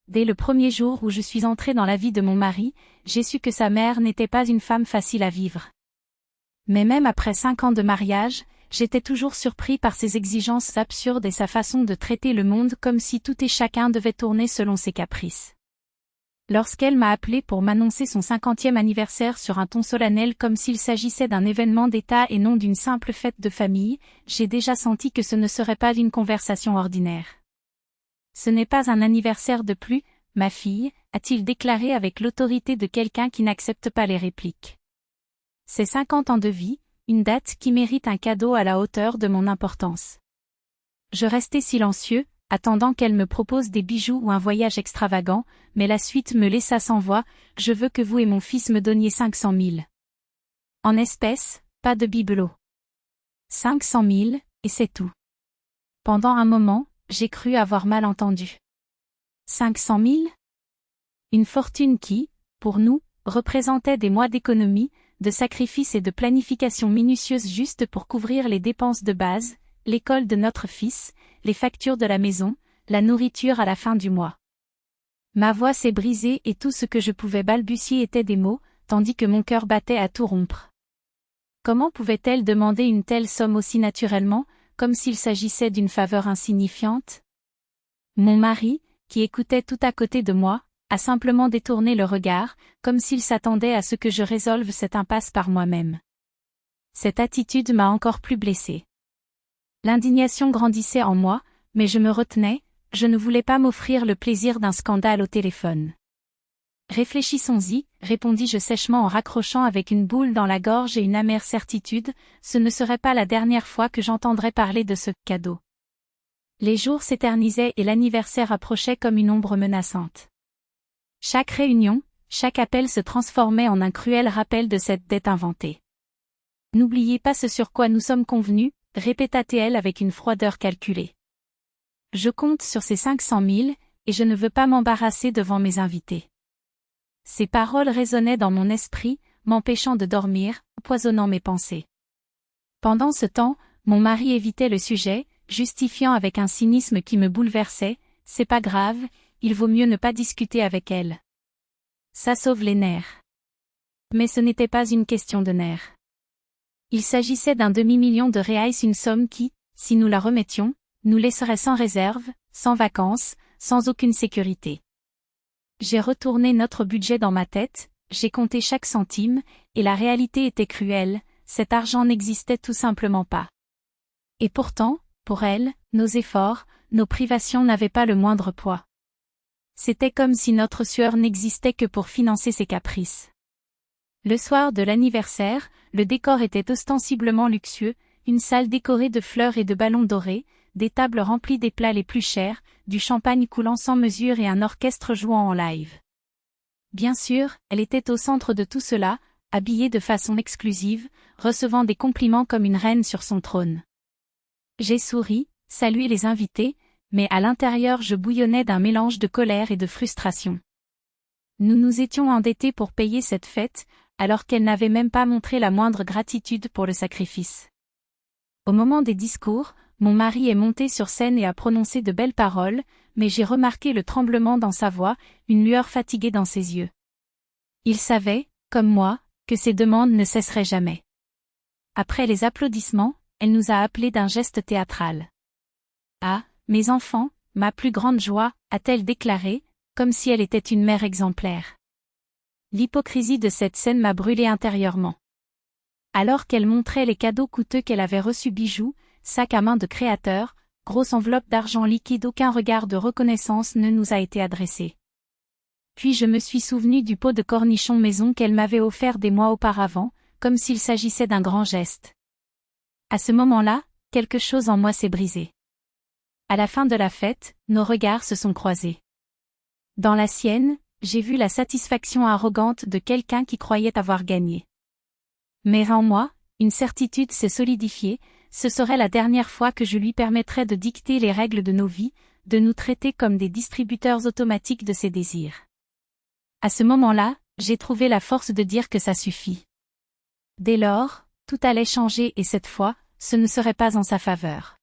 dès le premier jour où je suis entrée dans la vie de mon mari, j'ai su que sa mère n'était pas une femme facile à vivre. Mais même après 5 ans de mariage, j'étais toujours surpris par ses exigences absurdes et sa façon de traiter le monde comme si tout et chacun devait tourner selon ses caprices. Lorsqu'elle m'a appelé pour m'annoncer son 50e anniversaire sur un ton solennel comme s'il s'agissait d'un événement d'État et non d'une simple fête de famille, j'ai déjà senti que ce ne serait pas une conversation ordinaire. « Ce n'est pas un anniversaire de plus, ma fille », a-t-il déclaré avec l'autorité de quelqu'un qui n'accepte pas les répliques. C'est 50 ans de vie, une date qui mérite un cadeau à la hauteur de mon importance. Je restais silencieux, attendant qu'elle me propose des bijoux ou un voyage extravagant, mais la suite me laissa sans voix. « Je veux que vous et mon fils me donniez 500 000. En espèces, pas de bibelots. 500 000, et c'est tout. » Pendant un moment, j'ai cru avoir mal entendu. 500 000 ? Une fortune qui, pour nous, représentait des mois d'économie, de sacrifices et de planification minutieuse juste pour couvrir les dépenses de base, l'école de notre fils, les factures de la maison, la nourriture à la fin du mois. Ma voix s'est brisée et tout ce que je pouvais balbutier était des mots, tandis que mon cœur battait à tout rompre. Comment pouvait-elle demander une telle somme aussi naturellement, comme s'il s'agissait d'une faveur insignifiante ? Mon mari, qui écoutait tout à côté de moi, a simplement détourné le regard, comme s'il s'attendait à ce que je résolve cette impasse par moi-même. Cette attitude m'a encore plus blessée. L'indignation grandissait en moi, mais je me retenais, je ne voulais pas m'offrir le plaisir d'un scandale au téléphone. Réfléchissons-y, répondis-je sèchement en raccrochant avec une boule dans la gorge et une amère certitude, ce ne serait pas la dernière fois que j'entendrais parler de ce cadeau. Les jours s'éternisaient et l'anniversaire approchait comme une ombre menaçante. Chaque réunion, chaque appel se transformait en un cruel rappel de cette dette inventée. « N'oubliez pas ce sur quoi nous sommes convenus », répéta-t-elle avec une froideur calculée. Je compte sur ces 500 000, et je ne veux pas m'embarrasser devant mes invités. Ces paroles résonnaient dans mon esprit, m'empêchant de dormir, empoisonnant mes pensées. Pendant ce temps, mon mari évitait le sujet, justifiant avec un cynisme qui me bouleversait, « C'est pas grave, il vaut mieux ne pas discuter avec elle. Ça sauve les nerfs. » Mais ce n'était pas une question de nerfs. Il s'agissait d'un demi-million de reais, une somme qui, si nous la remettions, nous laisserait sans réserve, sans vacances, sans aucune sécurité. J'ai retourné notre budget dans ma tête, j'ai compté chaque centime, et la réalité était cruelle, cet argent n'existait tout simplement pas. Et pourtant, pour elle, nos efforts, nos privations n'avaient pas le moindre poids. C'était comme si notre sueur n'existait que pour financer ses caprices. Le soir de l'anniversaire, le décor était ostensiblement luxueux, une salle décorée de fleurs et de ballons dorés, des tables remplies des plats les plus chers, du champagne coulant sans mesure et un orchestre jouant en live. Bien sûr, elle était au centre de tout cela, habillée de façon exclusive, recevant des compliments comme une reine sur son trône. J'ai souri, salué les invités, mais à l'intérieur je bouillonnais d'un mélange de colère et de frustration. Nous nous étions endettés pour payer cette fête, alors qu'elle n'avait même pas montré la moindre gratitude pour le sacrifice. Au moment des discours, mon mari est monté sur scène et a prononcé de belles paroles, mais j'ai remarqué le tremblement dans sa voix, une lueur fatiguée dans ses yeux. Il savait, comme moi, que ces demandes ne cesseraient jamais. Après les applaudissements, elle nous a appelés d'un geste théâtral. « Ah, mes enfants, ma plus grande joie », a-t-elle déclaré, comme si elle était une mère exemplaire. L'hypocrisie de cette scène m'a brûlé intérieurement. Alors qu'elle montrait les cadeaux coûteux qu'elle avait reçus, bijoux, sac à main de créateur, grosse enveloppe d'argent liquide, aucun regard de reconnaissance ne nous a été adressé. Puis je me suis souvenu du pot de cornichons maison qu'elle m'avait offert des mois auparavant, comme s'il s'agissait d'un grand geste. À ce moment-là, quelque chose en moi s'est brisé. À la fin de la fête, nos regards se sont croisés. Dans la sienne, j'ai vu la satisfaction arrogante de quelqu'un qui croyait avoir gagné. Mais en moi, une certitude s'est solidifiée, ce serait la dernière fois que je lui permettrais de dicter les règles de nos vies, de nous traiter comme des distributeurs automatiques de ses désirs. À ce moment-là, j'ai trouvé la force de dire que ça suffit. Dès lors, tout allait changer et cette fois, ce ne serait pas en sa faveur.